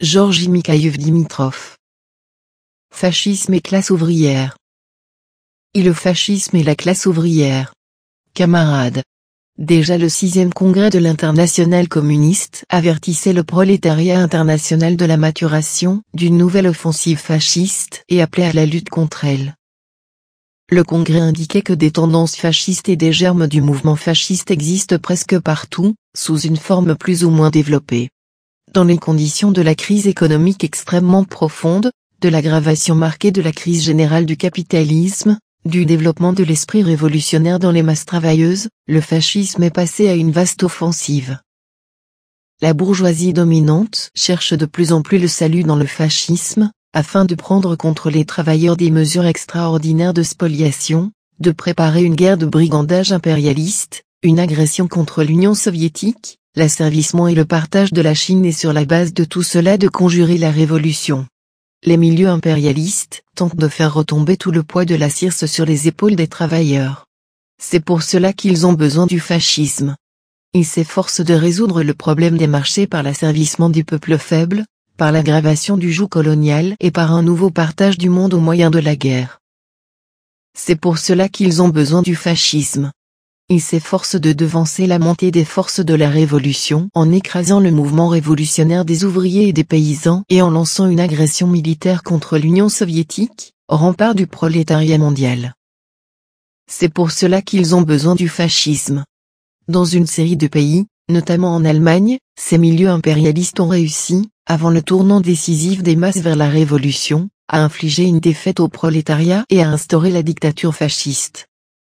Georgi Mikhaïev-Dimitrov. Fascisme et classe ouvrière. Et le fascisme et la classe ouvrière. Camarades. Déjà le 6e congrès de l'Internationale communiste avertissait le prolétariat international de la maturation d'une nouvelle offensive fasciste et appelait à la lutte contre elle. Le congrès indiquait que des tendances fascistes et des germes du mouvement fasciste existent presque partout, sous une forme plus ou moins développée. Dans les conditions de la crise économique extrêmement profonde, de l'aggravation marquée de la crise générale du capitalisme, du développement de l'esprit révolutionnaire dans les masses travailleuses, le fascisme est passé à une vaste offensive. La bourgeoisie dominante cherche de plus en plus le salut dans le fascisme, afin de prendre contre les travailleurs des mesures extraordinaires de spoliation, de préparer une guerre de brigandage impérialiste, une agression contre l'Union soviétique, l'asservissement et le partage de la Chine et sur la base de tout cela de conjurer la révolution. Les milieux impérialistes tentent de faire retomber tout le poids de la CIRS sur les épaules des travailleurs. C'est pour cela qu'ils ont besoin du fascisme. Ils s'efforcent de résoudre le problème des marchés par l'asservissement du peuple faible, par l'aggravation du joug colonial et par un nouveau partage du monde au moyen de la guerre. C'est pour cela qu'ils ont besoin du fascisme. Ils s'efforcent de devancer la montée des forces de la révolution en écrasant le mouvement révolutionnaire des ouvriers et des paysans et en lançant une agression militaire contre l'Union soviétique, rempart du prolétariat mondial. C'est pour cela qu'ils ont besoin du fascisme. Dans une série de pays, notamment en Allemagne, ces milieux impérialistes ont réussi, avant le tournant décisif des masses vers la révolution, à infliger une défaite au prolétariat et à instaurer la dictature fasciste.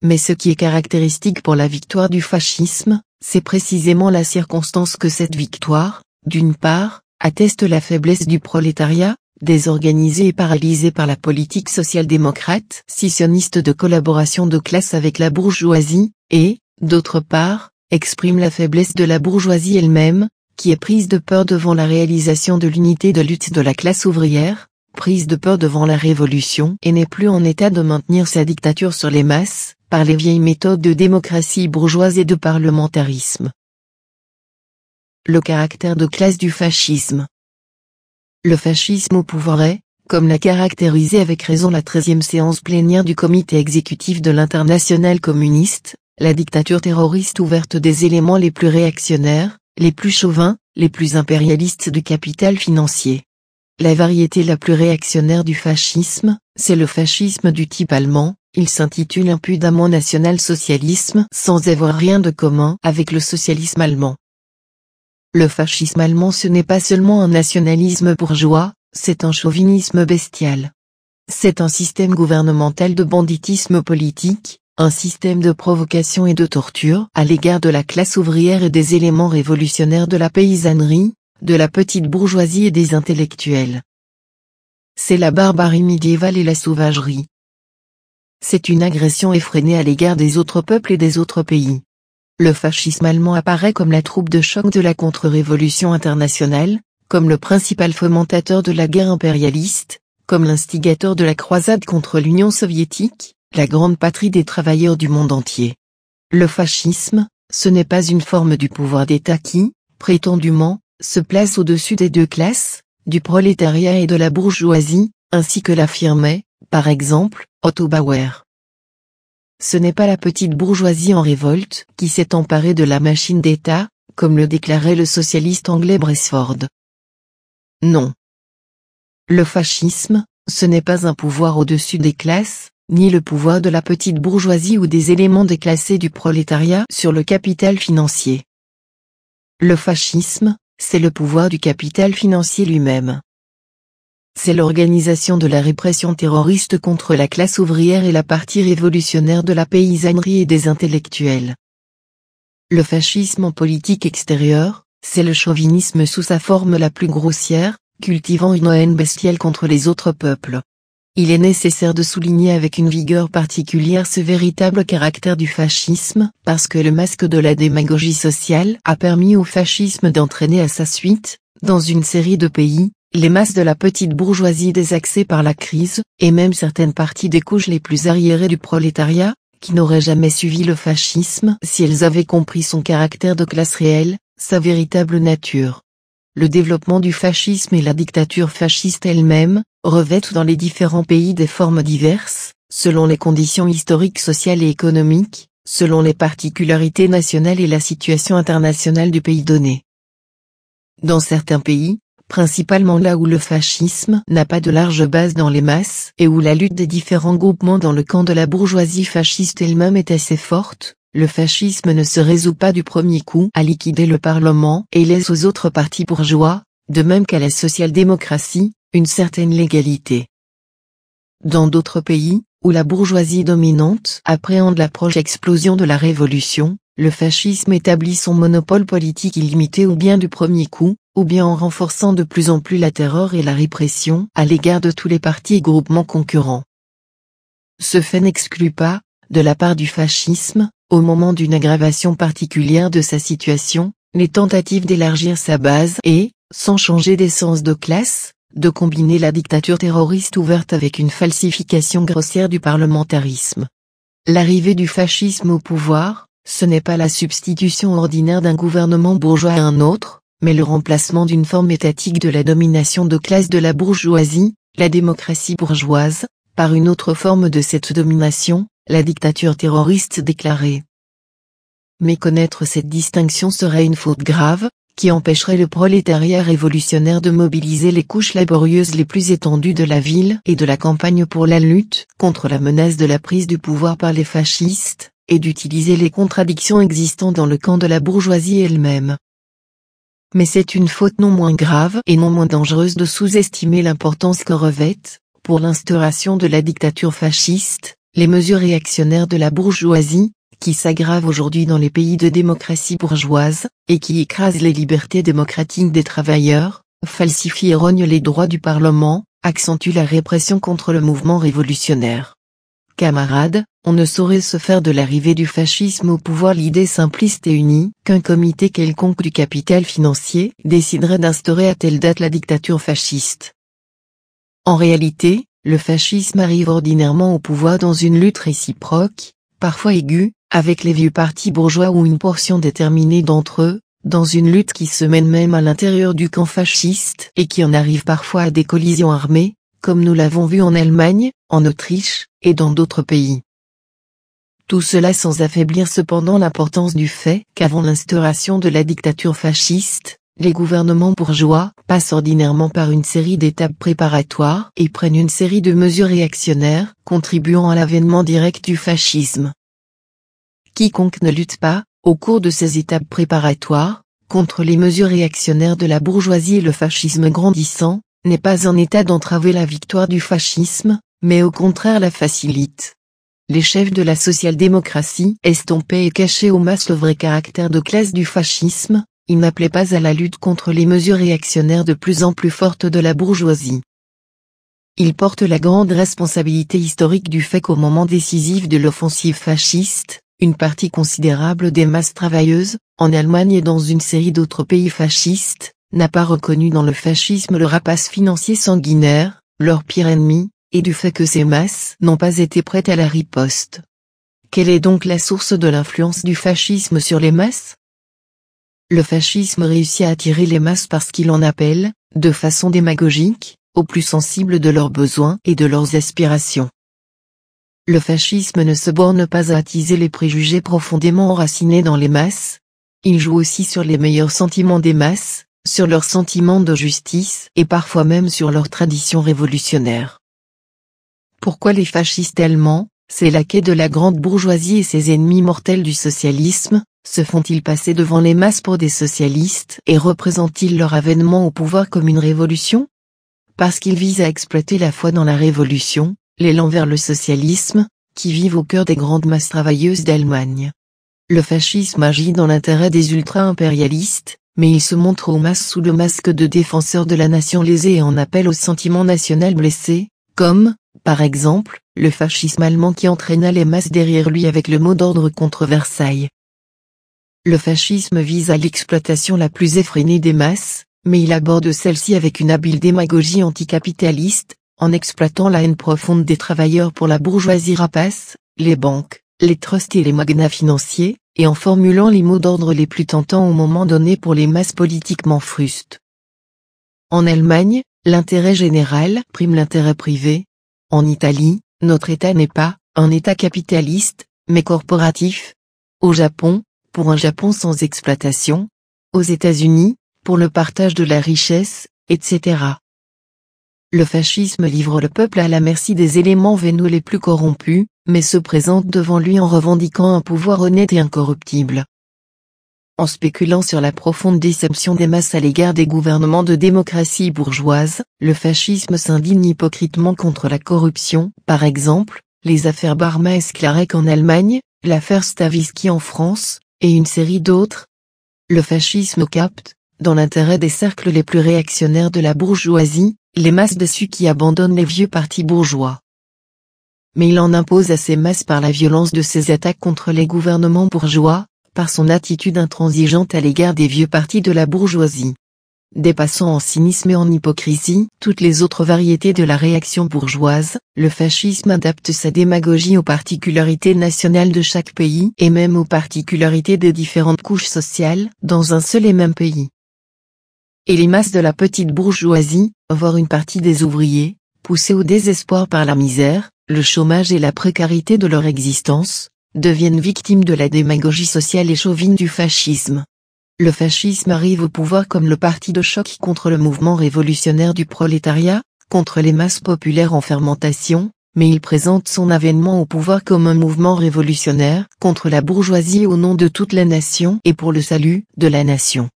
Mais ce qui est caractéristique pour la victoire du fascisme, c'est précisément la circonstance que cette victoire, d'une part, atteste la faiblesse du prolétariat, désorganisé et paralysé par la politique social-démocrate, scissionniste de collaboration de classe avec la bourgeoisie, et, d'autre part, exprime la faiblesse de la bourgeoisie elle-même, qui est prise de peur devant la réalisation de l'unité de lutte de la classe ouvrière, prise de peur devant la révolution et n'est plus en état de maintenir sa dictature sur les masses, par les vieilles méthodes de démocratie bourgeoise et de parlementarisme. Le caractère de classe du fascisme. Le fascisme au pouvoir est, comme l'a caractérisé avec raison la 13e séance plénière du comité exécutif de l'Internationale communiste, la dictature terroriste ouverte des éléments les plus réactionnaires, les plus chauvins, les plus impérialistes du capital financier. La variété la plus réactionnaire du fascisme, c'est le fascisme du type allemand. Il s'intitule impudemment national-socialisme sans avoir rien de commun avec le socialisme allemand. Le fascisme allemand ce n'est pas seulement un nationalisme bourgeois, c'est un chauvinisme bestial. C'est un système gouvernemental de banditisme politique, un système de provocation et de torture à l'égard de la classe ouvrière et des éléments révolutionnaires de la paysannerie, de la petite bourgeoisie et des intellectuels. C'est la barbarie médiévale et la sauvagerie. C'est une agression effrénée à l'égard des autres peuples et des autres pays. Le fascisme allemand apparaît comme la troupe de choc de la contre-révolution internationale, comme le principal fomentateur de la guerre impérialiste, comme l'instigateur de la croisade contre l'Union soviétique, la grande patrie des travailleurs du monde entier. Le fascisme, ce n'est pas une forme du pouvoir d'État qui, prétendument, se place au-dessus des deux classes, du prolétariat et de la bourgeoisie, ainsi que l'affirmait, par exemple, Otto Bauer. Ce n'est pas la petite bourgeoisie en révolte qui s'est emparée de la machine d'État, comme le déclarait le socialiste anglais Bresford. Non. Le fascisme, ce n'est pas un pouvoir au-dessus des classes, ni le pouvoir de la petite bourgeoisie ou des éléments déclassés du prolétariat sur le capital financier. Le fascisme, c'est le pouvoir du capital financier lui-même. C'est l'organisation de la répression terroriste contre la classe ouvrière et la partie révolutionnaire de la paysannerie et des intellectuels. Le fascisme en politique extérieure, c'est le chauvinisme sous sa forme la plus grossière, cultivant une haine bestiale contre les autres peuples. Il est nécessaire de souligner avec une vigueur particulière ce véritable caractère du fascisme, parce que le masque de la démagogie sociale a permis au fascisme d'entraîner à sa suite, dans une série de pays, les masses de la petite bourgeoisie désaxée par la crise, et même certaines parties des couches les plus arriérées du prolétariat, qui n'auraient jamais suivi le fascisme si elles avaient compris son caractère de classe réelle, sa véritable nature. le développement du fascisme et la dictature fasciste elle-même, revêtent dans les différents pays des formes diverses, selon les conditions historiques, sociales et économiques, selon les particularités nationales et la situation internationale du pays donné. Dans certains pays, principalement là où le fascisme n'a pas de large base dans les masses et où la lutte des différents groupements dans le camp de la bourgeoisie fasciste elle-même est assez forte, le fascisme ne se résout pas du premier coup à liquider le Parlement et laisse aux autres partis bourgeois, de même qu'à la social-démocratie, une certaine légalité. Dans d'autres pays, où la bourgeoisie dominante appréhende l'approche explosion de la révolution, le fascisme établit son monopole politique illimité ou bien du premier coup, ou bien en renforçant de plus en plus la terreur et la répression à l'égard de tous les partis et groupements concurrents. Ce fait n'exclut pas, de la part du fascisme, au moment d'une aggravation particulière de sa situation, les tentatives d'élargir sa base et, sans changer d'essence de classe, de combiner la dictature terroriste ouverte avec une falsification grossière du parlementarisme. L'arrivée du fascisme au pouvoir, ce n'est pas la substitution ordinaire d'un gouvernement bourgeois à un autre, mais le remplacement d'une forme étatique de la domination de classe de la bourgeoisie, la démocratie bourgeoise, par une autre forme de cette domination, la dictature terroriste déclarée. Méconnaître cette distinction serait une faute grave, qui empêcherait le prolétariat révolutionnaire de mobiliser les couches laborieuses les plus étendues de la ville et de la campagne pour la lutte contre la menace de la prise du pouvoir par les fascistes, et d'utiliser les contradictions existant dans le camp de la bourgeoisie elle-même. Mais c'est une faute non moins grave et non moins dangereuse de sous-estimer l'importance que revêtent, pour l'instauration de la dictature fasciste, les mesures réactionnaires de la bourgeoisie, qui s'aggravent aujourd'hui dans les pays de démocratie bourgeoise, et qui écrasent les libertés démocratiques des travailleurs, falsifient et rognent les droits du Parlement, accentuent la répression contre le mouvement révolutionnaire. Camarades, on ne saurait se faire de l'arrivée du fascisme au pouvoir l'idée simpliste et unie qu'un comité quelconque du capital financier déciderait d'instaurer à telle date la dictature fasciste. En réalité, le fascisme arrive ordinairement au pouvoir dans une lutte réciproque, parfois aiguë, avec les vieux partis bourgeois ou une portion déterminée d'entre eux, dans une lutte qui se mène même à l'intérieur du camp fasciste et qui en arrive parfois à des collisions armées, comme nous l'avons vu en Allemagne, en Autriche, et dans d'autres pays. Tout cela sans affaiblir cependant l'importance du fait qu'avant l'instauration de la dictature fasciste, les gouvernements bourgeois passent ordinairement par une série d'étapes préparatoires et prennent une série de mesures réactionnaires contribuant à l'avènement direct du fascisme. Quiconque ne lutte pas, au cours de ces étapes préparatoires, contre les mesures réactionnaires de la bourgeoisie et le fascisme grandissant, n'est pas en état d'entraver la victoire du fascisme, mais au contraire la facilite. Les chefs de la social-démocratie estompaient et cachaient aux masses le vrai caractère de classe du fascisme, ils n'appelaient pas à la lutte contre les mesures réactionnaires de plus en plus fortes de la bourgeoisie. Ils portent la grande responsabilité historique du fait qu'au moment décisif de l'offensive fasciste, une partie considérable des masses travailleuses, en Allemagne et dans une série d'autres pays fascistes, n'a pas reconnu dans le fascisme le rapace financier sanguinaire, leur pire ennemi, et du fait que ces masses n'ont pas été prêtes à la riposte. Quelle est donc la source de l'influence du fascisme sur les masses? Le fascisme réussit à attirer les masses parce qu'il en appelle, de façon démagogique, aux plus sensibles de leurs besoins et de leurs aspirations. Le fascisme ne se borne pas à attiser les préjugés profondément enracinés dans les masses, il joue aussi sur les meilleurs sentiments des masses, sur leurs sentiments de justice et parfois même sur leurs traditions révolutionnaires. Pourquoi les fascistes allemands, ces laquais de la grande bourgeoisie et ces ennemis mortels du socialisme, se font-ils passer devant les masses pour des socialistes et représentent-ils leur avènement au pouvoir comme une révolution? Parce qu'ils visent à exploiter la foi dans la révolution, l'élan vers le socialisme, qui vivent au cœur des grandes masses travailleuses d'Allemagne. Le fascisme agit dans l'intérêt des ultra-impérialistes, mais il se montre aux masses sous le masque de défenseur de la nation lésée et en appelle au sentiment national blessé, comme, par exemple, le fascisme allemand qui entraîna les masses derrière lui avec le mot d'ordre contre Versailles. Le fascisme vise à l'exploitation la plus effrénée des masses, mais il aborde celle-ci avec une habile démagogie anticapitaliste, en exploitant la haine profonde des travailleurs pour la bourgeoisie rapace, les banques, les trusts et les magnats financiers, et en formulant les mots d'ordre les plus tentants au moment donné pour les masses politiquement frustes. En Allemagne, l'intérêt général prime l'intérêt privé. En Italie, notre État n'est pas un État capitaliste, mais corporatif. Au Japon, pour un Japon sans exploitation. Aux États-Unis, pour le partage de la richesse, etc. Le fascisme livre le peuple à la merci des éléments vénaux les plus corrompus, mais se présente devant lui en revendiquant un pouvoir honnête et incorruptible. En spéculant sur la profonde déception des masses à l'égard des gouvernements de démocratie bourgeoise, le fascisme s'indigne hypocritement contre la corruption, par exemple, les affaires Barma et Sklarek en Allemagne, l'affaire Stavisky en France, et une série d'autres. Le fascisme capte, dans l'intérêt des cercles les plus réactionnaires de la bourgeoisie, les masses déçues qui abandonnent les vieux partis bourgeois. Mais il en impose à ces masses par la violence de ses attaques contre les gouvernements bourgeois, par son attitude intransigeante à l'égard des vieux partis de la bourgeoisie. Dépassant en cynisme et en hypocrisie toutes les autres variétés de la réaction bourgeoise, le fascisme adapte sa démagogie aux particularités nationales de chaque pays et même aux particularités des différentes couches sociales dans un seul et même pays. Et les masses de la petite bourgeoisie, voire une partie des ouvriers, poussés au désespoir par la misère, le chômage et la précarité de leur existence, deviennent victimes de la démagogie sociale et chauvine du fascisme. Le fascisme arrive au pouvoir comme le parti de choc contre le mouvement révolutionnaire du prolétariat, contre les masses populaires en fermentation, mais il présente son avènement au pouvoir comme un mouvement révolutionnaire contre la bourgeoisie au nom de toute la nation et pour le salut de la nation.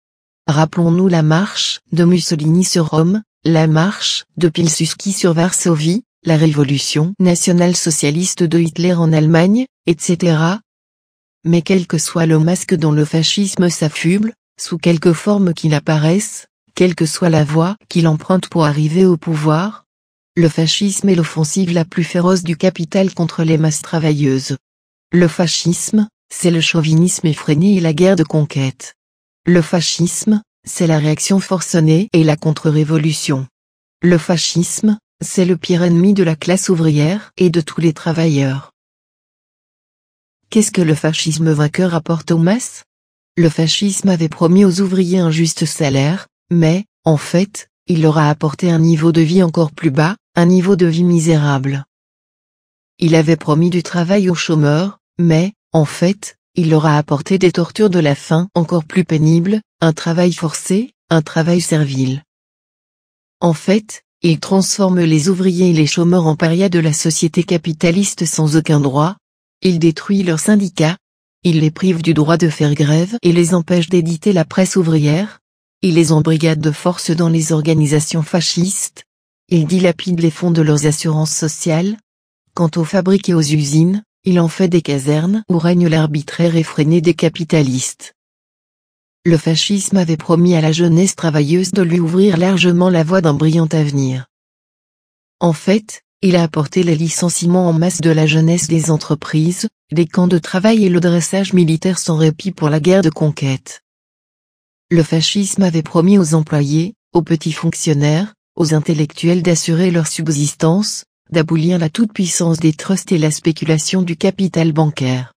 Rappelons-nous la marche de Mussolini sur Rome, la marche de Pilsudski sur Varsovie, la révolution nationale-socialiste de Hitler en Allemagne, etc. Mais quel que soit le masque dont le fascisme s'affuble, sous quelque forme qu'il apparaisse, quelle que soit la voie qu'il emprunte pour arriver au pouvoir, le fascisme est l'offensive la plus féroce du capital contre les masses travailleuses. Le fascisme, c'est le chauvinisme effréné et la guerre de conquête. Le fascisme, c'est la réaction forcenée et la contre-révolution. Le fascisme, c'est le pire ennemi de la classe ouvrière et de tous les travailleurs. Qu'est-ce que le fascisme vainqueur apporte aux masses? Le fascisme avait promis aux ouvriers un juste salaire, mais, en fait, il leur a apporté un niveau de vie encore plus bas, un niveau de vie misérable. Il avait promis du travail aux chômeurs, mais, en fait, il leur a apporté des tortures de la faim encore plus pénibles, un travail forcé, un travail servile. En fait, il transforme les ouvriers et les chômeurs en parias de la société capitaliste sans aucun droit. Il détruit leurs syndicats. Il les prive du droit de faire grève et les empêche d'éditer la presse ouvrière. Il les embrigade de force dans les organisations fascistes. Il dilapide les fonds de leurs assurances sociales. Quant aux fabriques et aux usines, il en fait des casernes où règne l'arbitraire effréné des capitalistes. Le fascisme avait promis à la jeunesse travailleuse de lui ouvrir largement la voie d'un brillant avenir. En fait, il a apporté les licenciements en masse de la jeunesse des entreprises, les camps de travail et le dressage militaire sans répit pour la guerre de conquête. Le fascisme avait promis aux employés, aux petits fonctionnaires, aux intellectuels d'assurer leur subsistance, d'abolir la toute-puissance des trusts et la spéculation du capital bancaire.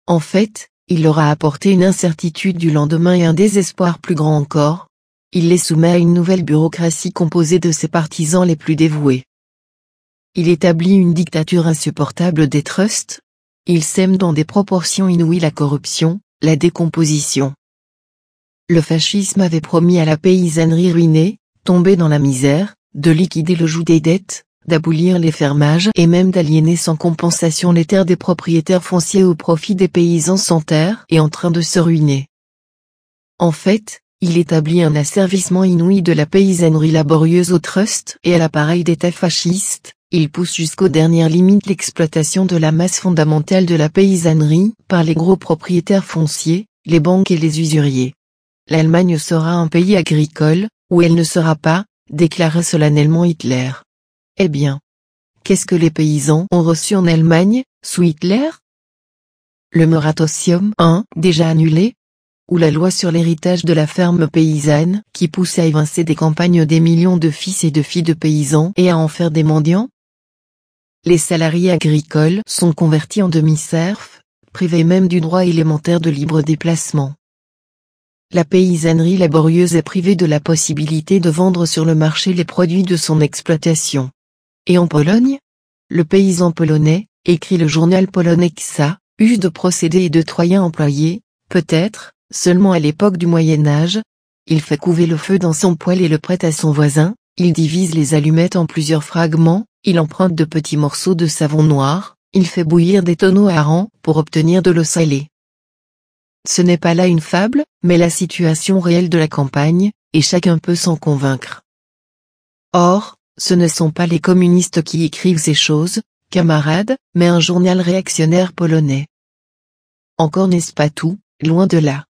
En fait, il leur a apporté une incertitude du lendemain et un désespoir plus grand encore. Il les soumet à une nouvelle bureaucratie composée de ses partisans les plus dévoués. Il établit une dictature insupportable des trusts. Il sème dans des proportions inouïes la corruption, la décomposition. Le fascisme avait promis à la paysannerie ruinée, tombée dans la misère, de liquider le joug des dettes, d'abolir les fermages et même d'aliéner sans compensation les terres des propriétaires fonciers au profit des paysans sans terre et en train de se ruiner. En fait, il établit un asservissement inouï de la paysannerie laborieuse au trust et à l'appareil d'État fasciste. Il pousse jusqu'aux dernières limites l'exploitation de la masse fondamentale de la paysannerie par les gros propriétaires fonciers, les banques et les usuriers. L'Allemagne sera un pays agricole, ou elle ne sera pas, déclara solennellement Hitler. Eh bien, qu'est-ce que les paysans ont reçu en Allemagne, sous Hitler? Le moratorium 1, déjà annulé? Ou la loi sur l'héritage de la ferme paysanne, qui pousse à évincer des campagnes des millions de fils et de filles de paysans et à en faire des mendiants? Les salariés agricoles sont convertis en demi-serfs, privés même du droit élémentaire de libre déplacement. La paysannerie laborieuse est privée de la possibilité de vendre sur le marché les produits de son exploitation. Et en Pologne? Le paysan polonais, écrit le journal polonais KSA, use de procédés et de troyens employés, peut-être, seulement à l'époque du Moyen-Âge. Il fait couver le feu dans son poêle et le prête à son voisin, il divise les allumettes en plusieurs fragments, il emprunte de petits morceaux de savon noir, il fait bouillir des tonneaux à rang pour obtenir de l'eau salée. Ce n'est pas là une fable, mais la situation réelle de la campagne, et chacun peut s'en convaincre. Or, ce ne sont pas les communistes qui écrivent ces choses, camarades, mais un journal réactionnaire polonais. Encore n'est-ce pas tout, loin de là.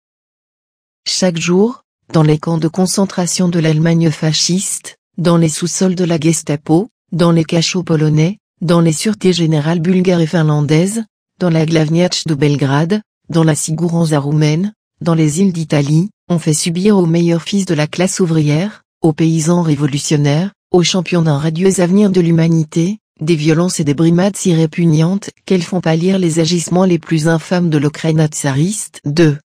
Chaque jour, dans les camps de concentration de l'Allemagne fasciste, dans les sous-sols de la Gestapo, dans les cachots polonais, dans les sûretés générales bulgares et finlandaises, dans la Glavniach de Belgrade, dans la Siguranza roumaine, dans les îles d'Italie, on fait subir aux meilleurs fils de la classe ouvrière, aux paysans révolutionnaires, aux champions d'un radieux avenir de l'humanité, des violences et des brimades si répugnantes qu'elles font pâlir les agissements les plus infâmes de l'Ukraine tsariste. 2.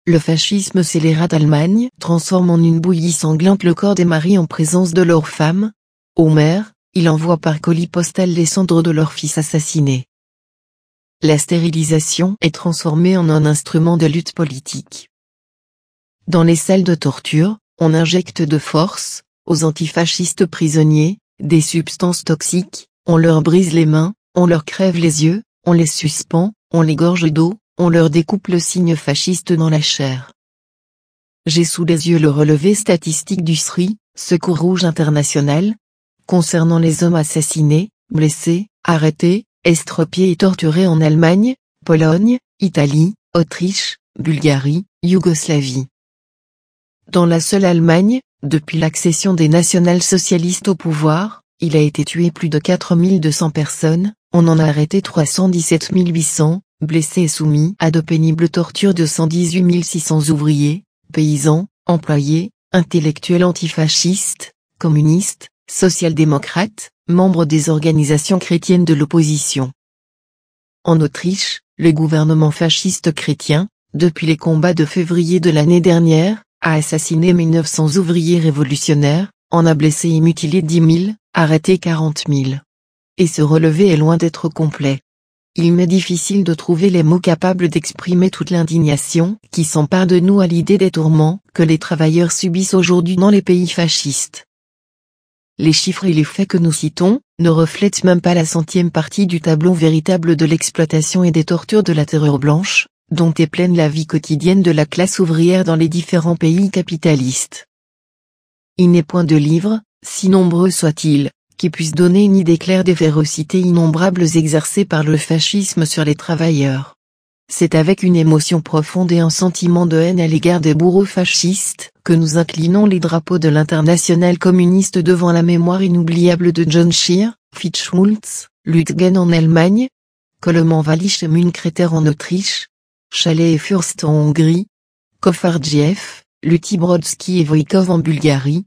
Le fascisme scélérat d'Allemagne transforme en une bouillie sanglante le corps des maris en présence de leurs femmes. Aux mères, il envoie par colis postal les cendres de leurs fils assassinés. La stérilisation est transformée en un instrument de lutte politique. Dans les salles de torture, on injecte de force, aux antifascistes prisonniers, des substances toxiques, on leur brise les mains, on leur crève les yeux, on les suspend, on les gorge d'eau, on leur découpe le signe fasciste dans la chair. J'ai sous les yeux le relevé statistique du SRI, Secours Rouge International, concernant les hommes assassinés, blessés, arrêtés, estropiés et torturés en Allemagne, Pologne, Italie, Autriche, Bulgarie, Yougoslavie. Dans la seule Allemagne, depuis l'accession des national-socialistes au pouvoir, il a été tué plus de 4200 personnes, on en a arrêté 317 800, blessés et soumis à de pénibles tortures de 118 600 ouvriers, paysans, employés, intellectuels antifascistes, communistes, social-démocrates, membres des organisations chrétiennes de l'opposition. En Autriche, le gouvernement fasciste chrétien, depuis les combats de février de l'année dernière, a assassiné 1900 ouvriers révolutionnaires, en a blessé et mutilé 10 000, arrêté 40 000. Et ce relevé est loin d'être complet. Il m'est difficile de trouver les mots capables d'exprimer toute l'indignation qui s'empare de nous à l'idée des tourments que les travailleurs subissent aujourd'hui dans les pays fascistes. Les chiffres et les faits que nous citons ne reflètent même pas la centième partie du tableau véritable de l'exploitation et des tortures de la terreur blanche, dont est pleine la vie quotidienne de la classe ouvrière dans les différents pays capitalistes. Il n'est point de livre, si nombreux soient-ils, qui puisse donner une idée claire des férocités innombrables exercées par le fascisme sur les travailleurs. C'est avec une émotion profonde et un sentiment de haine à l'égard des bourreaux fascistes que nous inclinons les drapeaux de l'internationale communiste devant la mémoire inoubliable de John Scheer, Fritz Schulz, Lütgen en Allemagne, Coleman Wallich et Münkreter en Autriche, Chalet et Fürst en Hongrie, Kofardjiev, Lutibrodsky et Voïkov en Bulgarie,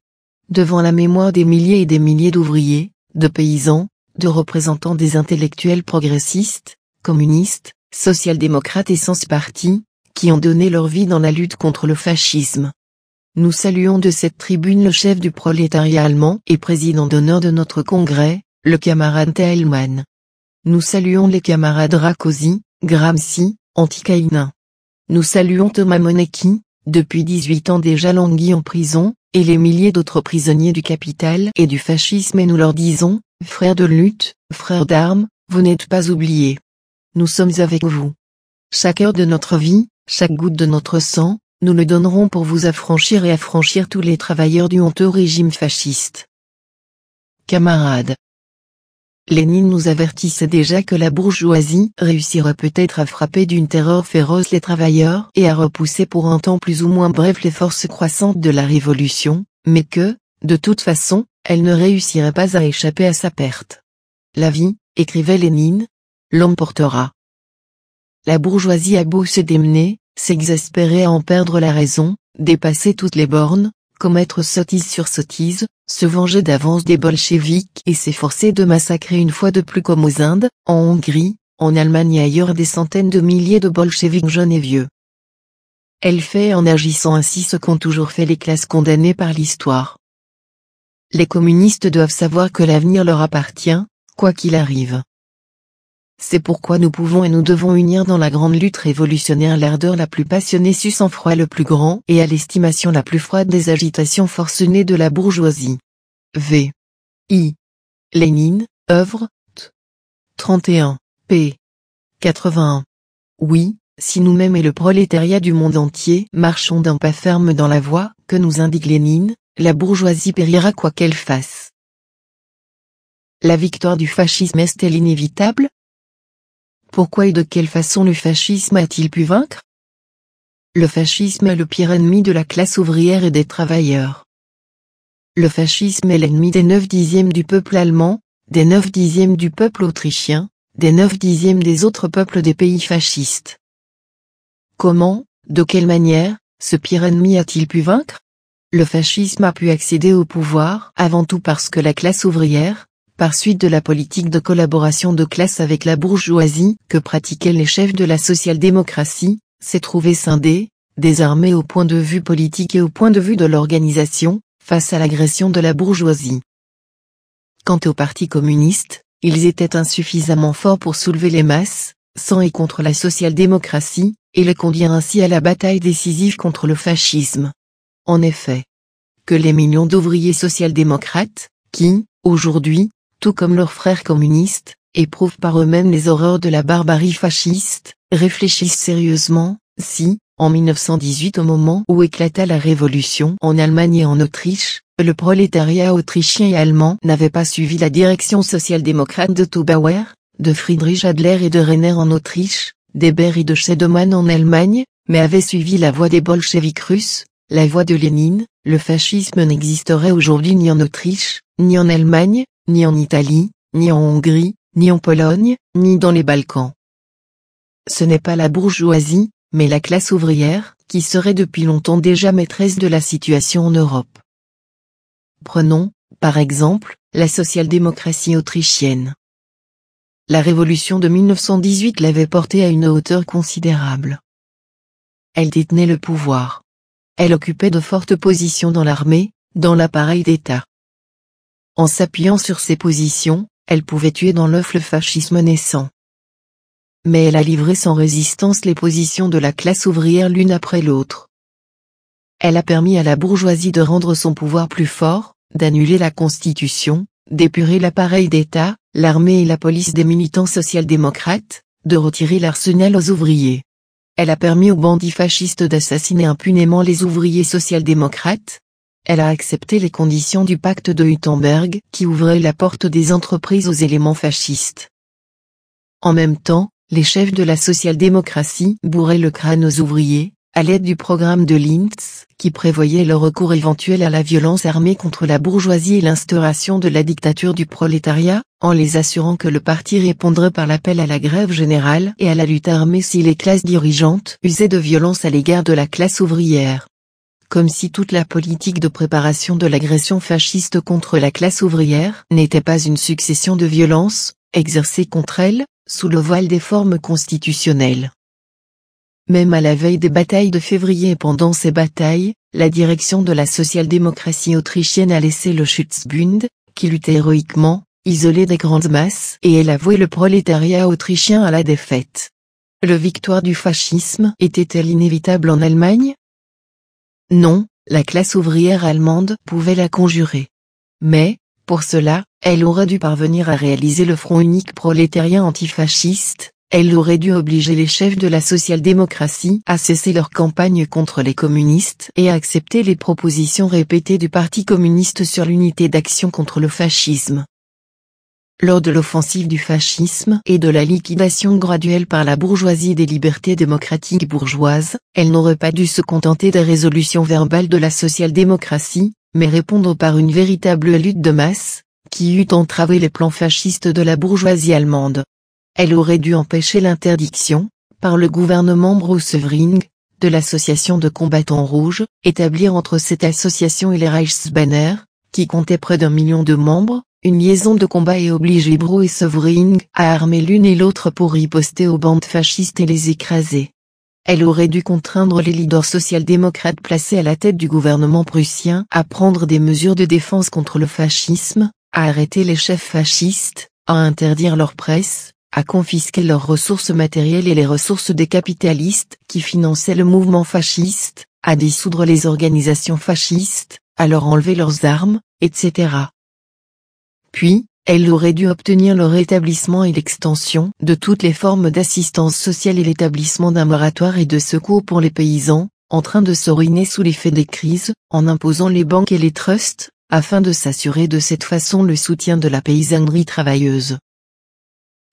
devant la mémoire des milliers et des milliers d'ouvriers, de paysans, de représentants des intellectuels progressistes, communistes, social-démocrates et sans parti, qui ont donné leur vie dans la lutte contre le fascisme. Nous saluons de cette tribune le chef du prolétariat allemand et président d'honneur de notre congrès, le camarade Thälmann. Nous saluons les camarades Rákosi, Gramsci, Antikainen. Nous saluons Thomas Monecki, depuis 18 ans déjà langui en prison, et les milliers d'autres prisonniers du capital et du fascisme, et nous leur disons, frères de lutte, frères d'armes, vous n'êtes pas oubliés. Nous sommes avec vous. Chaque heure de notre vie, chaque goutte de notre sang, nous le donnerons pour vous affranchir et affranchir tous les travailleurs du honteux régime fasciste. Camarades. Lénine nous avertissait déjà que la bourgeoisie réussirait peut-être à frapper d'une terreur féroce les travailleurs et à repousser pour un temps plus ou moins bref les forces croissantes de la révolution, mais que, de toute façon, elle ne réussirait pas à échapper à sa perte. La vie, écrivait Lénine, l'emportera. La bourgeoisie a beau se démener, s'exaspérer à en perdre la raison, dépasser toutes les bornes, commettre sottise sur sottise, se venger d'avance des bolcheviks et s'efforcer de massacrer une fois de plus comme aux Indes, en Hongrie, en Allemagne et ailleurs des centaines de milliers de bolcheviks jeunes et vieux. Elle fait en agissant ainsi ce qu'ont toujours fait les classes condamnées par l'histoire. Les communistes doivent savoir que l'avenir leur appartient, quoi qu'il arrive. C'est pourquoi nous pouvons et nous devons unir dans la grande lutte révolutionnaire l'ardeur la plus passionnée sous sang-froid le plus grand et à l'estimation la plus froide des agitations forcenées de la bourgeoisie. V. I. Lénine, œuvre, t. 31, p. 81. Oui, si nous-mêmes et le prolétariat du monde entier marchons d'un pas ferme dans la voie que nous indique Lénine, la bourgeoisie périra quoi qu'elle fasse. La victoire du fascisme est-elle inévitable? Pourquoi et de quelle façon le fascisme a-t-il pu vaincre? Le fascisme est le pire ennemi de la classe ouvrière et des travailleurs. Le fascisme est l'ennemi des 9/10 du peuple allemand, des 9/10 du peuple autrichien, des 9/10 des autres peuples des pays fascistes. Comment, de quelle manière, ce pire ennemi a-t-il pu vaincre? Le fascisme a pu accéder au pouvoir avant tout parce que la classe ouvrière, par suite de la politique de collaboration de classe avec la bourgeoisie que pratiquaient les chefs de la social-démocratie, s'est trouvée scindée, désarmée au point de vue politique et au point de vue de l'organisation, face à l'agression de la bourgeoisie. Quant au Parti communiste, ils étaient insuffisamment forts pour soulever les masses, sans et contre la social-démocratie, et les conduire ainsi à la bataille décisive contre le fascisme. En effet, que les millions d'ouvriers social-démocrates, qui, aujourd'hui, tout comme leurs frères communistes, éprouvent par eux-mêmes les horreurs de la barbarie fasciste, réfléchissent sérieusement, si, en 1918 au moment où éclata la révolution en Allemagne et en Autriche, le prolétariat autrichien et allemand n'avait pas suivi la direction social-démocrate de Thobauer, de Friedrich Adler et de Renner en Autriche, d'Hébert et de Scheidemann en Allemagne, mais avait suivi la voie des bolcheviks russes, la voie de Lénine, le fascisme n'existerait aujourd'hui ni en Autriche, ni en Allemagne, ni en Italie, ni en Hongrie, ni en Pologne, ni dans les Balkans. Ce n'est pas la bourgeoisie, mais la classe ouvrière, qui serait depuis longtemps déjà maîtresse de la situation en Europe. Prenons, par exemple, la social-démocratie autrichienne. La révolution de 1918 l'avait portée à une hauteur considérable. Elle détenait le pouvoir. Elle occupait de fortes positions dans l'armée, dans l'appareil d'État. En s'appuyant sur ces positions, elle pouvait tuer dans l'œuf le fascisme naissant. Mais elle a livré sans résistance les positions de la classe ouvrière l'une après l'autre. Elle a permis à la bourgeoisie de rendre son pouvoir plus fort, d'annuler la Constitution, d'épurer l'appareil d'État, l'armée et la police des militants social-démocrates, de retirer l'arsenal aux ouvriers. Elle a permis aux bandits fascistes d'assassiner impunément les ouvriers social-démocrates. Elle a accepté les conditions du pacte de Huttenberg qui ouvrait la porte des entreprises aux éléments fascistes. En même temps, les chefs de la social-démocratie bourraient le crâne aux ouvriers, à l'aide du programme de Linz, qui prévoyait le recours éventuel à la violence armée contre la bourgeoisie et l'instauration de la dictature du prolétariat, en les assurant que le parti répondrait par l'appel à la grève générale et à la lutte armée si les classes dirigeantes usaient de violence à l'égard de la classe ouvrière. Comme si toute la politique de préparation de l'agression fasciste contre la classe ouvrière n'était pas une succession de violences, exercées contre elle, sous le voile des formes constitutionnelles. Même à la veille des batailles de février et pendant ces batailles, la direction de la social-démocratie autrichienne a laissé le Schutzbund, qui luttait héroïquement, isolé des grandes masses, et elle a voué le prolétariat autrichien à la défaite. La victoire du fascisme était-elle inévitable en Allemagne? Non, la classe ouvrière allemande pouvait la conjurer. Mais, pour cela, elle aurait dû parvenir à réaliser le front unique prolétarien antifasciste, elle aurait dû obliger les chefs de la social-démocratie à cesser leur campagne contre les communistes et à accepter les propositions répétées du Parti communiste sur l'unité d'action contre le fascisme. Lors de l'offensive du fascisme et de la liquidation graduelle par la bourgeoisie des libertés démocratiques bourgeoises, elle n'aurait pas dû se contenter des résolutions verbales de la social-démocratie, mais répondre par une véritable lutte de masse, qui eût entravé les plans fascistes de la bourgeoisie allemande. Elle aurait dû empêcher l'interdiction, par le gouvernement Braunschweig, de l'association de combattants rouges, établir entre cette association et les Reichsbanner, qui comptait près d'1 million de membres, une liaison de combat et obliger Braunschweig à armer l'une et l'autre pour riposter aux bandes fascistes et les écraser. Elle aurait dû contraindre les leaders social-démocrates placés à la tête du gouvernement prussien à prendre des mesures de défense contre le fascisme, à arrêter les chefs fascistes, à interdire leur presse, à confisquer leurs ressources matérielles et les ressources des capitalistes qui finançaient le mouvement fasciste, à dissoudre les organisations fascistes, à leur enlever leurs armes, etc. Puis, elle aurait dû obtenir le rétablissement et l'extension de toutes les formes d'assistance sociale et l'établissement d'un moratoire et de secours pour les paysans, en train de se ruiner sous l'effet des crises, en imposant les banques et les trusts, afin de s'assurer de cette façon le soutien de la paysannerie travailleuse.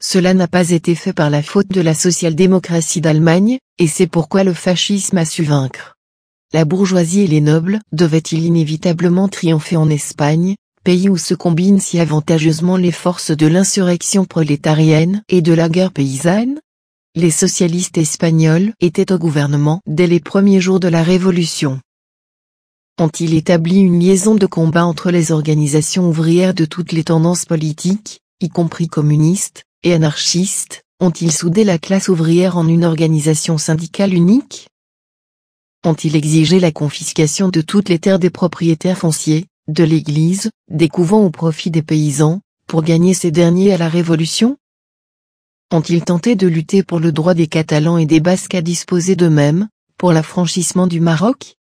Cela n'a pas été fait par la faute de la social-démocratie d'Allemagne, et c'est pourquoi le fascisme a su vaincre. La bourgeoisie et les nobles devaient-ils inévitablement triompher en Espagne, pays où se combinent si avantageusement les forces de l'insurrection prolétarienne et de la guerre paysanne? Les socialistes espagnols étaient au gouvernement dès les premiers jours de la Révolution. Ont-ils établi une liaison de combat entre les organisations ouvrières de toutes les tendances politiques, y compris communistes, et anarchistes? Ont-ils soudé la classe ouvrière en une organisation syndicale unique? Ont-ils exigé la confiscation de toutes les terres des propriétaires fonciers, de l'Église, des couvents au profit des paysans, pour gagner ces derniers à la Révolution? Ont-ils tenté de lutter pour le droit des Catalans et des Basques à disposer d'eux-mêmes, pour l'affranchissement du Maroc?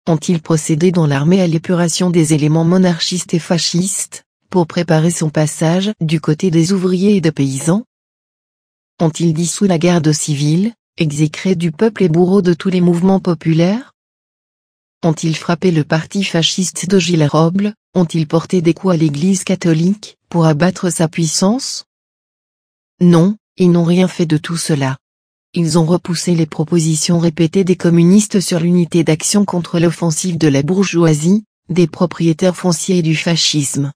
Ont-ils procédé dans l'armée à l'épuration des éléments monarchistes et fascistes, pour préparer son passage du côté des ouvriers et des paysans? Ont-ils dissous la garde civile, exécré du peuple et bourreau de tous les mouvements populaires? Ont-ils frappé le parti fasciste de Gilles Robles? Ont-ils porté des coups à l'Église catholique, pour abattre sa puissance? Non, ils n'ont rien fait de tout cela. Ils ont repoussé les propositions répétées des communistes sur l'unité d'action contre l'offensive de la bourgeoisie, des propriétaires fonciers et du fascisme.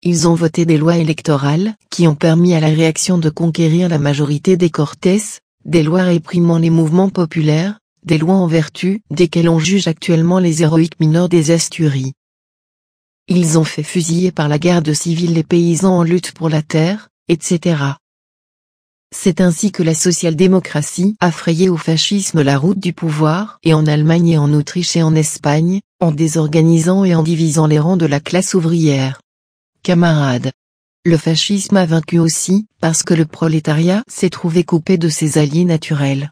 Ils ont voté des lois électorales qui ont permis à la réaction de conquérir la majorité des Cortes, des lois réprimant les mouvements populaires, des lois en vertu desquelles on juge actuellement les héroïques mineurs des Asturies. Ils ont fait fusiller par la garde civile les paysans en lutte pour la terre, etc. C'est ainsi que la social-démocratie a frayé au fascisme la route du pouvoir, et en Allemagne et en Autriche et en Espagne, en désorganisant et en divisant les rangs de la classe ouvrière. Camarades, le fascisme a vaincu aussi, parce que le prolétariat s'est trouvé coupé de ses alliés naturels.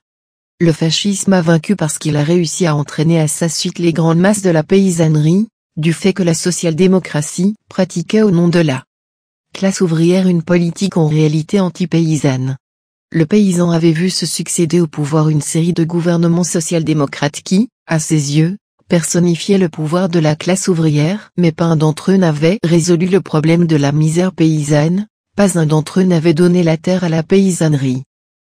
Le fascisme a vaincu parce qu'il a réussi à entraîner à sa suite les grandes masses de la paysannerie, du fait que la social-démocratie pratiquait au nom de la classe ouvrière une politique en réalité anti-paysanne. Le paysan avait vu se succéder au pouvoir une série de gouvernements social-démocrates qui, à ses yeux, personnifiaient le pouvoir de la classe ouvrière, mais pas un d'entre eux n'avait résolu le problème de la misère paysanne, pas un d'entre eux n'avait donné la terre à la paysannerie.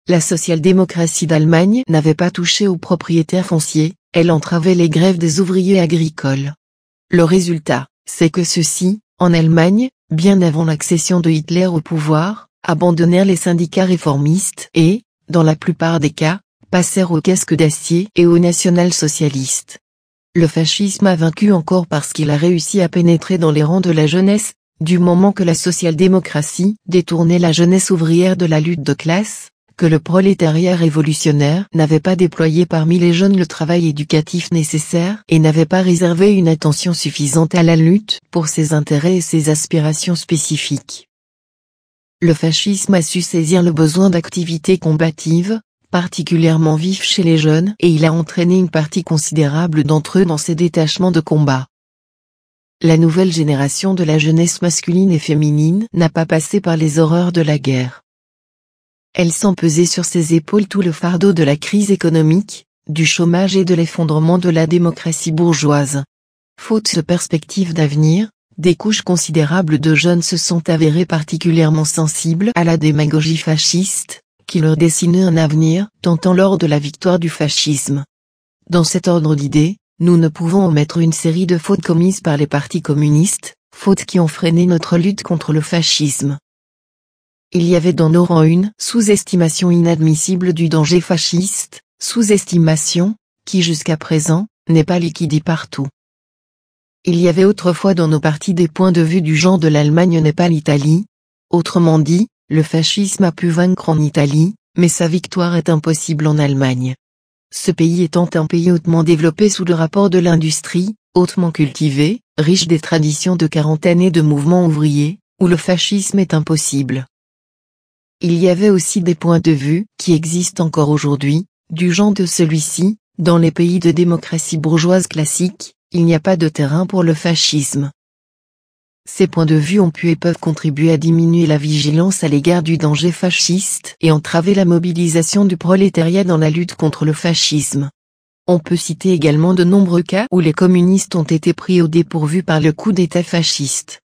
La social-démocratie d'Allemagne n'avait pas touché aux propriétaires fonciers, elle entravait les grèves des ouvriers agricoles. Le résultat, c'est que ceux-ci, en Allemagne, bien avant l'accession de Hitler au pouvoir, abandonnèrent les syndicats réformistes et, dans la plupart des cas, passèrent au casque d'acier et aux national-socialistes. Le fascisme a vaincu encore parce qu'il a réussi à pénétrer dans les rangs de la jeunesse, du moment que la social-démocratie détournait la jeunesse ouvrière de la lutte de classe, que le prolétariat révolutionnaire n'avait pas déployé parmi les jeunes le travail éducatif nécessaire et n'avait pas réservé une attention suffisante à la lutte pour ses intérêts et ses aspirations spécifiques. Le fascisme a su saisir le besoin d'activité combative, particulièrement vif chez les jeunes, et il a entraîné une partie considérable d'entre eux dans ces détachements de combat. La nouvelle génération de la jeunesse masculine et féminine n'a pas passé par les horreurs de la guerre. Elle sent peser sur ses épaules tout le fardeau de la crise économique, du chômage et de l'effondrement de la démocratie bourgeoise. Faute de perspectives d'avenir, des couches considérables de jeunes se sont avérées particulièrement sensibles à la démagogie fasciste, qui leur dessinait un avenir tentant lors de la victoire du fascisme. Dans cet ordre d'idées, nous ne pouvons omettre une série de fautes commises par les partis communistes, fautes qui ont freiné notre lutte contre le fascisme. Il y avait dans nos rangs une sous-estimation inadmissible du danger fasciste, sous-estimation, qui jusqu'à présent, n'est pas liquidée partout. Il y avait autrefois dans nos partis des points de vue du genre de l'Allemagne n'est pas l'Italie. Autrement dit, le fascisme a pu vaincre en Italie, Mais sa victoire est impossible en Allemagne. Ce pays étant un pays hautement développé sous le rapport de l'industrie, hautement cultivé, riche des traditions de 40 années de mouvement ouvrier, où le fascisme est impossible. Il y avait aussi des points de vue qui existent encore aujourd'hui, du genre de celui-ci: dans les pays de démocratie bourgeoise classique, il n'y a pas de terrain pour le fascisme. Ces points de vue ont pu et peuvent contribuer à diminuer la vigilance à l'égard du danger fasciste et entraver la mobilisation du prolétariat dans la lutte contre le fascisme. On peut citer également de nombreux cas où les communistes ont été pris au dépourvu par le coup d'État fasciste.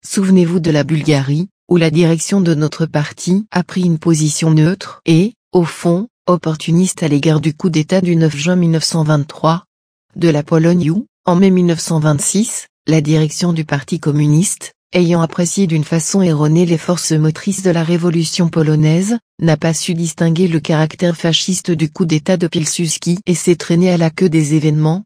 Souvenez-vous de la Bulgarie, où la direction de notre parti a pris une position neutre et, au fond, opportuniste à l'égard du coup d'État du 9 juin 1923. De la Pologne où, en mai 1926, la direction du Parti communiste, ayant apprécié d'une façon erronée les forces motrices de la révolution polonaise, n'a pas su distinguer le caractère fasciste du coup d'État de Pilsudski et s'est traîné à la queue des événements.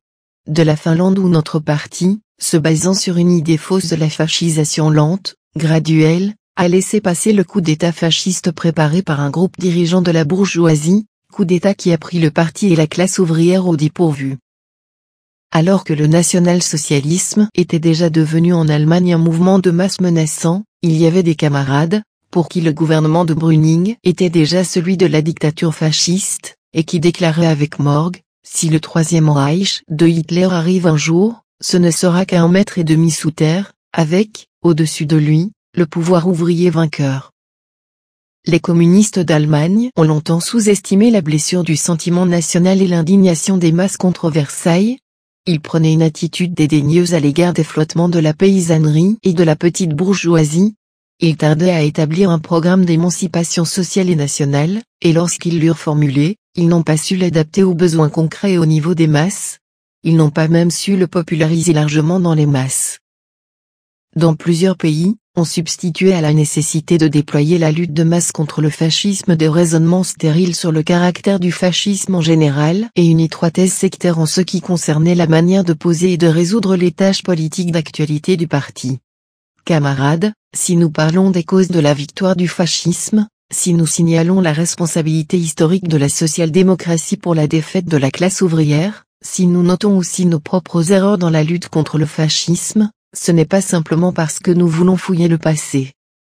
De la Finlande où notre parti, se basant sur une idée fausse de la fascisation lente, graduelle, a laissé passer le coup d'État fasciste préparé par un groupe dirigeant de la bourgeoisie, coup d'État qui a pris le parti et la classe ouvrière au dépourvu. Alors que le national-socialisme était déjà devenu en Allemagne un mouvement de masse menaçant, il y avait des camarades, pour qui le gouvernement de Brüning était déjà celui de la dictature fasciste, et qui déclaraient avec morgue: si le Troisième Reich de Hitler arrive un jour, ce ne sera qu'1,5 mètre sous terre, avec, au-dessus de lui, le pouvoir ouvrier vainqueur. Les communistes d'Allemagne ont longtemps sous-estimé la blessure du sentiment national et l'indignation des masses contre Versailles. Ils prenaient une attitude dédaigneuse à l'égard des flottements de la paysannerie et de la petite bourgeoisie. Ils tardaient à établir un programme d'émancipation sociale et nationale, et lorsqu'ils l'eurent formulé, ils n'ont pas su l'adapter aux besoins concrets et au niveau des masses. Ils n'ont pas même su le populariser largement dans les masses. Dans plusieurs pays, on substituait à la nécessité de déployer la lutte de masse contre le fascisme des raisonnements stériles sur le caractère du fascisme en général et une étroitesse sectaire en ce qui concernait la manière de poser et de résoudre les tâches politiques d'actualité du parti. Camarades, si nous parlons des causes de la victoire du fascisme, si nous signalons la responsabilité historique de la social-démocratie pour la défaite de la classe ouvrière, si nous notons aussi nos propres erreurs dans la lutte contre le fascisme, ce n'est pas simplement parce que nous voulons fouiller le passé.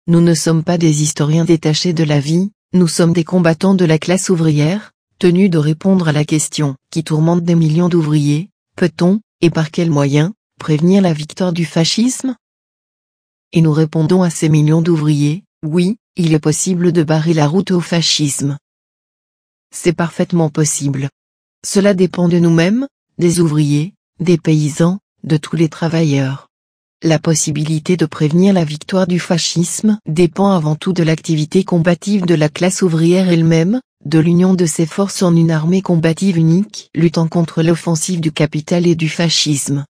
Nous ne sommes pas des historiens détachés de la vie, nous sommes des combattants de la classe ouvrière, tenus de répondre à la question qui tourmente des millions d'ouvriers: peut-on, et par quels moyens, prévenir la victoire du fascisme? Et nous répondons à ces millions d'ouvriers: oui, il est possible de barrer la route au fascisme. C'est parfaitement possible. Cela dépend de nous-mêmes, des ouvriers, des paysans, de tous les travailleurs. La possibilité de prévenir la victoire du fascisme dépend avant tout de l'activité combative de la classe ouvrière elle-même, de l'union de ses forces en une armée combative unique luttant contre l'offensive du capital et du fascisme.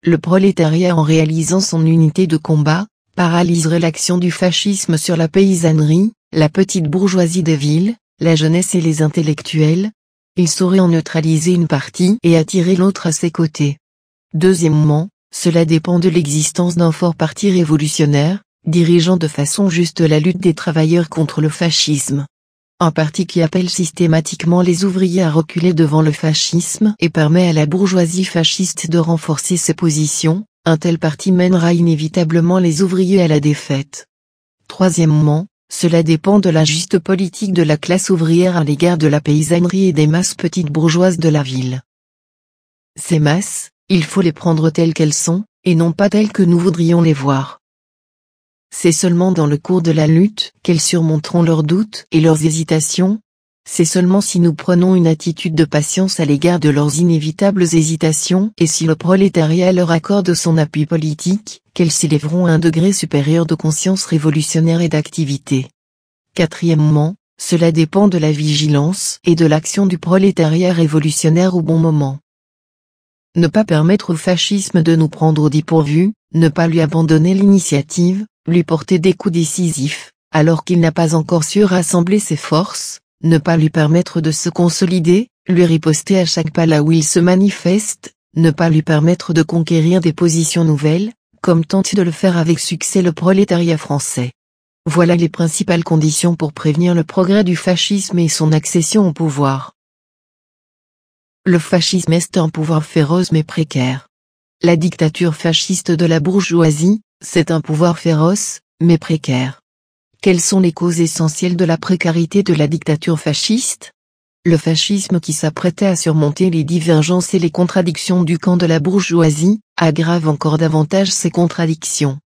Le prolétariat, en réalisant son unité de combat, paralyserait l'action du fascisme sur la paysannerie, la petite bourgeoisie des villes, la jeunesse et les intellectuels. Il saurait en neutraliser une partie et attirer l'autre à ses côtés. Deuxièmement, cela dépend de l'existence d'un fort parti révolutionnaire, dirigeant de façon juste la lutte des travailleurs contre le fascisme. Un parti qui appelle systématiquement les ouvriers à reculer devant le fascisme et permet à la bourgeoisie fasciste de renforcer ses positions, un tel parti mènera inévitablement les ouvriers à la défaite. Troisièmement, cela dépend de la juste politique de la classe ouvrière à l'égard de la paysannerie et des masses petites bourgeoises de la ville. Ces masses, il faut les prendre telles qu'elles sont, et non pas telles que nous voudrions les voir. C'est seulement dans le cours de la lutte qu'elles surmonteront leurs doutes et leurs hésitations. C'est seulement si nous prenons une attitude de patience à l'égard de leurs inévitables hésitations et si le prolétariat leur accorde son appui politique, qu'elles s'élèveront à un degré supérieur de conscience révolutionnaire et d'activité. Quatrièmement, cela dépend de la vigilance et de l'action du prolétariat révolutionnaire au bon moment. Ne pas permettre au fascisme de nous prendre au dépourvu, ne pas lui abandonner l'initiative, lui porter des coups décisifs, alors qu'il n'a pas encore su rassembler ses forces, ne pas lui permettre de se consolider, lui riposter à chaque pas là où il se manifeste, ne pas lui permettre de conquérir des positions nouvelles, comme tente de le faire avec succès le prolétariat français. Voilà les principales conditions pour prévenir le progrès du fascisme et son accession au pouvoir. Le fascisme est un pouvoir féroce mais précaire. La dictature fasciste de la bourgeoisie, c'est un pouvoir féroce, mais précaire. Quelles sont les causes essentielles de la précarité de la dictature fasciste ? Le fascisme qui s'apprêtait à surmonter les divergences et les contradictions du camp de la bourgeoisie, aggrave encore davantage ces contradictions.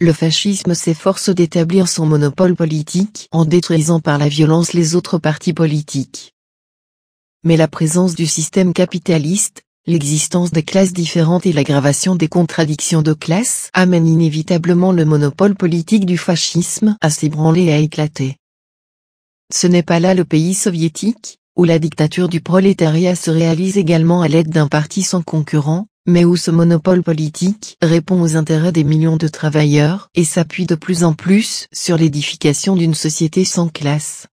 Le fascisme s'efforce d'établir son monopole politique en détruisant par la violence les autres partis politiques. Mais la présence du système capitaliste, l'existence des classes différentes et l'aggravation des contradictions de classe amènent inévitablement le monopole politique du fascisme à s'ébranler et à éclater. Ce n'est pas là le pays soviétique, où la dictature du prolétariat se réalise également à l'aide d'un parti sans concurrent, mais où ce monopole politique répond aux intérêts des millions de travailleurs et s'appuie de plus en plus sur l'édification d'une société sans classe.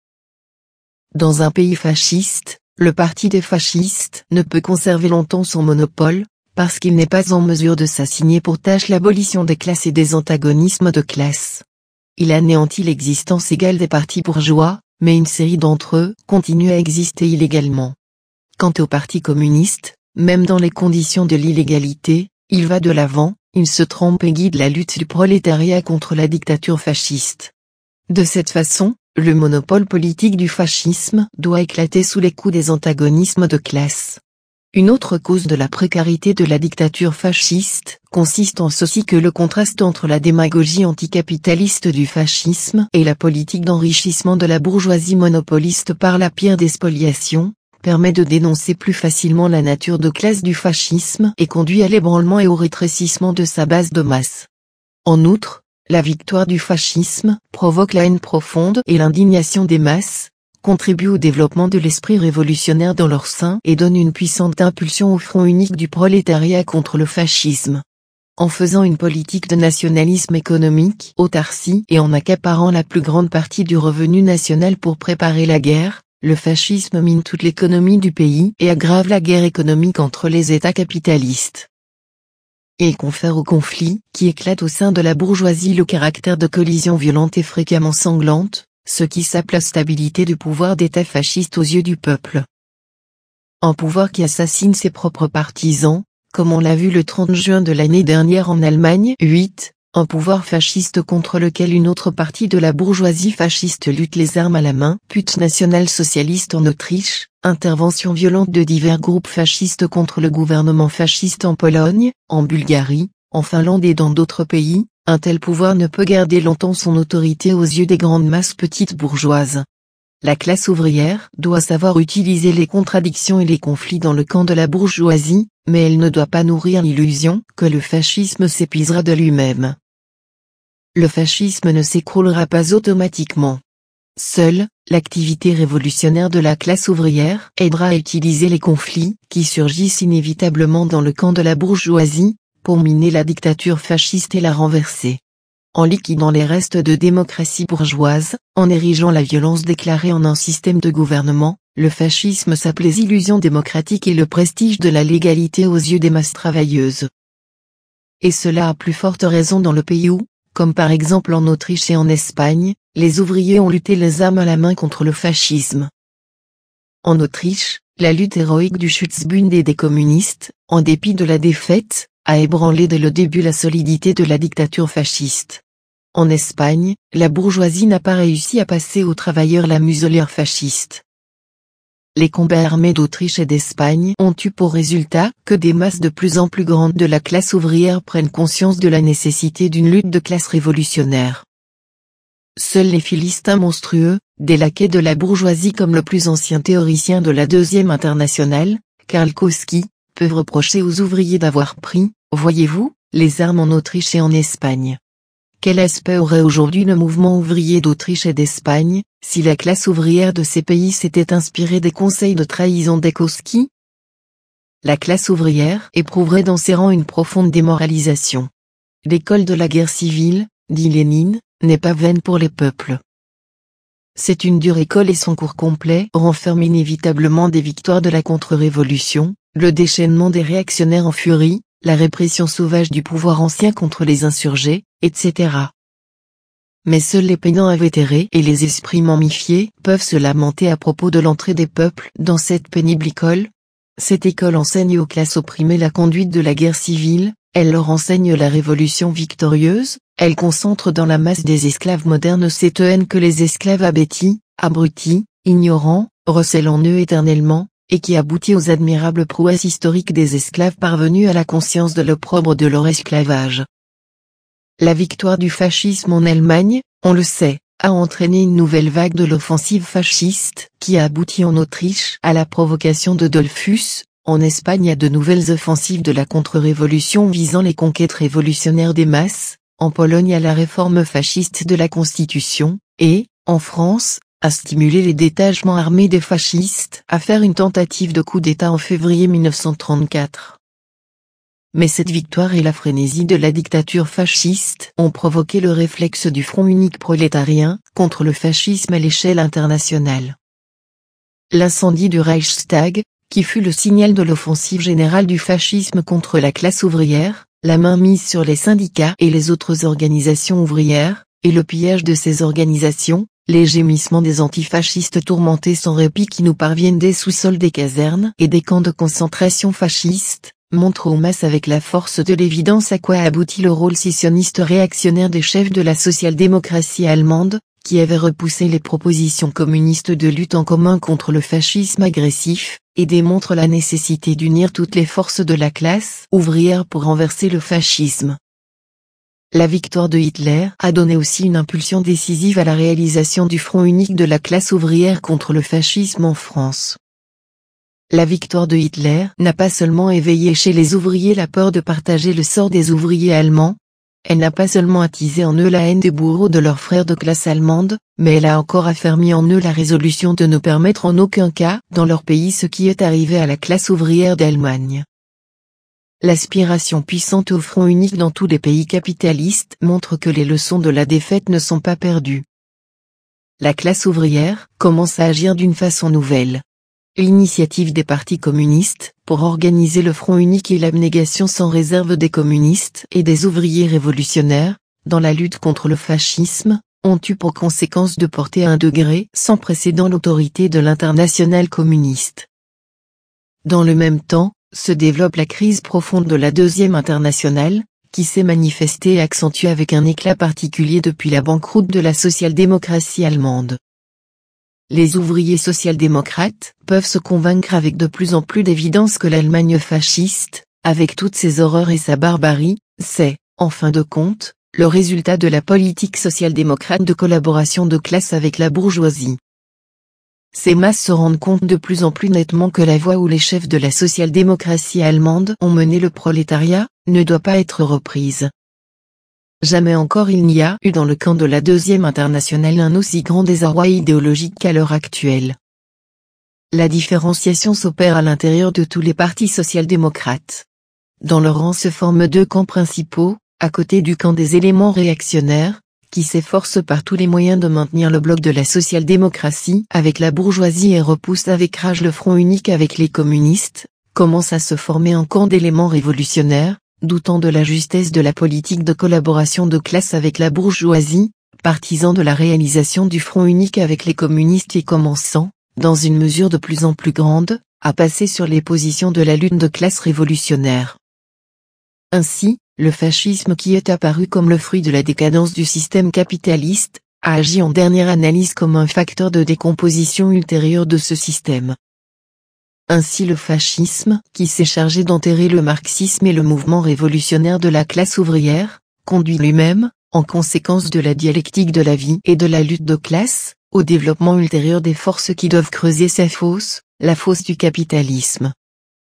Dans un pays fasciste, le parti des fascistes ne peut conserver longtemps son monopole, parce qu'il n'est pas en mesure de s'assigner pour tâche l'abolition des classes et des antagonismes de classe. Il anéantit l'existence égale des partis bourgeois, mais une série d'entre eux continue à exister illégalement. Quant au Parti communiste, même dans les conditions de l'illégalité, il va de l'avant, il se trompe et guide la lutte du prolétariat contre la dictature fasciste. De cette façon, le monopole politique du fascisme doit éclater sous les coups des antagonismes de classe. Une autre cause de la précarité de la dictature fasciste consiste en ceci que le contraste entre la démagogie anticapitaliste du fascisme et la politique d'enrichissement de la bourgeoisie monopoliste par la pire des spoliations, permet de dénoncer plus facilement la nature de classe du fascisme et conduit à l'ébranlement et au rétrécissement de sa base de masse. En outre, la victoire du fascisme provoque la haine profonde et l'indignation des masses, contribue au développement de l'esprit révolutionnaire dans leur sein et donne une puissante impulsion au front unique du prolétariat contre le fascisme. En faisant une politique de nationalisme économique, autarcie et en accaparant la plus grande partie du revenu national pour préparer la guerre, le fascisme mine toute l'économie du pays et aggrave la guerre économique entre les États capitalistes. Et il confère au conflit, qui éclate au sein de la bourgeoisie le caractère de collision violente et fréquemment sanglante, ce qui sape la stabilité du pouvoir d'État fasciste aux yeux du peuple. Un pouvoir qui assassine ses propres partisans, comme on l'a vu le 30 juin de l'année dernière en Allemagne. 8. Un pouvoir fasciste contre lequel une autre partie de la bourgeoisie fasciste lutte les armes à la main. Putsch national-socialiste en Autriche, intervention violente de divers groupes fascistes contre le gouvernement fasciste en Pologne, en Bulgarie, en Finlande et dans d'autres pays. Un tel pouvoir ne peut garder longtemps son autorité aux yeux des grandes masses petites bourgeoises. La classe ouvrière doit savoir utiliser les contradictions et les conflits dans le camp de la bourgeoisie, mais elle ne doit pas nourrir l'illusion que le fascisme s'épuisera de lui-même. Le fascisme ne s'écroulera pas automatiquement. Seule, l'activité révolutionnaire de la classe ouvrière aidera à utiliser les conflits qui surgissent inévitablement dans le camp de la bourgeoisie, pour miner la dictature fasciste et la renverser. En liquidant les restes de démocratie bourgeoise, en érigeant la violence déclarée en un système de gouvernement, le fascisme sape les illusions démocratiques et le prestige de la légalité aux yeux des masses travailleuses. Et cela a plus forte raison dans le pays où, comme par exemple en Autriche et en Espagne, les ouvriers ont lutté les armes à la main contre le fascisme. En Autriche, la lutte héroïque du Schutzbund et des communistes, en dépit de la défaite, a ébranlé dès le début la solidité de la dictature fasciste. En Espagne, la bourgeoisie n'a pas réussi à passer aux travailleurs la muselière fasciste. Les combats armés d'Autriche et d'Espagne ont eu pour résultat que des masses de plus en plus grandes de la classe ouvrière prennent conscience de la nécessité d'une lutte de classe révolutionnaire. Seuls les philistins monstrueux, des laquais de la bourgeoisie comme le plus ancien théoricien de la Deuxième Internationale, Karl Kautsky, peuvent reprocher aux ouvriers d'avoir pris, voyez-vous, les armes en Autriche et en Espagne. Quel aspect aurait aujourd'hui le mouvement ouvrier d'Autriche et d'Espagne, si la classe ouvrière de ces pays s'était inspirée des conseils de trahison de Kautsky? La classe ouvrière éprouverait dans ses rangs une profonde démoralisation. L'école de la guerre civile, dit Lénine, n'est pas vaine pour les peuples. C'est une dure école et son cours complet renferme inévitablement des victoires de la contre-révolution, le déchaînement des réactionnaires en furie, la répression sauvage du pouvoir ancien contre les insurgés, etc. Mais seuls les pédants invétérés et les esprits momifiés peuvent se lamenter à propos de l'entrée des peuples dans cette pénible école. Cette école enseigne aux classes opprimées la conduite de la guerre civile, elle leur enseigne la révolution victorieuse, elle concentre dans la masse des esclaves modernes cette haine que les esclaves abétis, abrutis, ignorants, recèlent en eux éternellement, et qui aboutit aux admirables prouesses historiques des esclaves parvenus à la conscience de l'opprobre de leur esclavage. La victoire du fascisme en Allemagne, on le sait, a entraîné une nouvelle vague de l'offensive fasciste, qui a abouti en Autriche à la provocation de Dollfuss, en Espagne à de nouvelles offensives de la contre-révolution visant les conquêtes révolutionnaires des masses, en Pologne à la réforme fasciste de la Constitution, et, en France, à stimuler les détachements armés des fascistes à faire une tentative de coup d'État en février 1934. Mais cette victoire et la frénésie de la dictature fasciste ont provoqué le réflexe du front unique prolétarien contre le fascisme à l'échelle internationale. L'incendie du Reichstag, qui fut le signal de l'offensive générale du fascisme contre la classe ouvrière, la main mise sur les syndicats et les autres organisations ouvrières, et le pillage de ces organisations, les gémissements des antifascistes tourmentés sans répit qui nous parviennent des sous-sols des casernes et des camps de concentration fascistes, montrent aux masses avec la force de l'évidence à quoi aboutit le rôle scissionniste réactionnaire des chefs de la social-démocratie allemande, qui avaient repoussé les propositions communistes de lutte en commun contre le fascisme agressif, et démontrent la nécessité d'unir toutes les forces de la classe ouvrière pour renverser le fascisme. La victoire de Hitler a donné aussi une impulsion décisive à la réalisation du front unique de la classe ouvrière contre le fascisme en France. La victoire de Hitler n'a pas seulement éveillé chez les ouvriers la peur de partager le sort des ouvriers allemands, elle n'a pas seulement attisé en eux la haine des bourreaux de leurs frères de classe allemande, mais elle a encore affermi en eux la résolution de ne permettre en aucun cas dans leur pays ce qui est arrivé à la classe ouvrière d'Allemagne. L'aspiration puissante au front unique dans tous les pays capitalistes montre que les leçons de la défaite ne sont pas perdues. La classe ouvrière commence à agir d'une façon nouvelle. L'initiative des partis communistes, pour organiser le front unique et l'abnégation sans réserve des communistes et des ouvriers révolutionnaires, dans la lutte contre le fascisme, ont eu pour conséquence de porter à un degré sans précédent l'autorité de l'internationale communiste. Dans le même temps, se développe la crise profonde de la Deuxième Internationale, qui s'est manifestée et accentuée avec un éclat particulier depuis la banqueroute de la social-démocratie allemande. Les ouvriers social-démocrates peuvent se convaincre avec de plus en plus d'évidence que l'Allemagne fasciste, avec toutes ses horreurs et sa barbarie, c'est, en fin de compte, le résultat de la politique social-démocrate de collaboration de classe avec la bourgeoisie. Ces masses se rendent compte de plus en plus nettement que la voie où les chefs de la social-démocratie allemande ont mené le prolétariat, ne doit pas être reprise. Jamais encore il n'y a eu dans le camp de la Deuxième Internationale un aussi grand désarroi idéologique qu'à l'heure actuelle. La différenciation s'opère à l'intérieur de tous les partis social-démocrates. Dans leur rang se forment deux camps principaux, à côté du camp des éléments réactionnaires, qui s'efforcent par tous les moyens de maintenir le bloc de la social-démocratie avec la bourgeoisie et repoussent avec rage le front unique avec les communistes, commence à se former un camp d'éléments révolutionnaires, doutant de la justesse de la politique de collaboration de classe avec la bourgeoisie, partisans de la réalisation du front unique avec les communistes et commençant, dans une mesure de plus en plus grande, à passer sur les positions de la lutte de classe révolutionnaire. Ainsi, le fascisme qui est apparu comme le fruit de la décadence du système capitaliste, a agi en dernière analyse comme un facteur de décomposition ultérieure de ce système. Ainsi le fascisme, qui s'est chargé d'enterrer le marxisme et le mouvement révolutionnaire de la classe ouvrière, conduit lui-même, en conséquence de la dialectique de la vie et de la lutte de classe, au développement ultérieur des forces qui doivent creuser sa fosse, la fosse du capitalisme.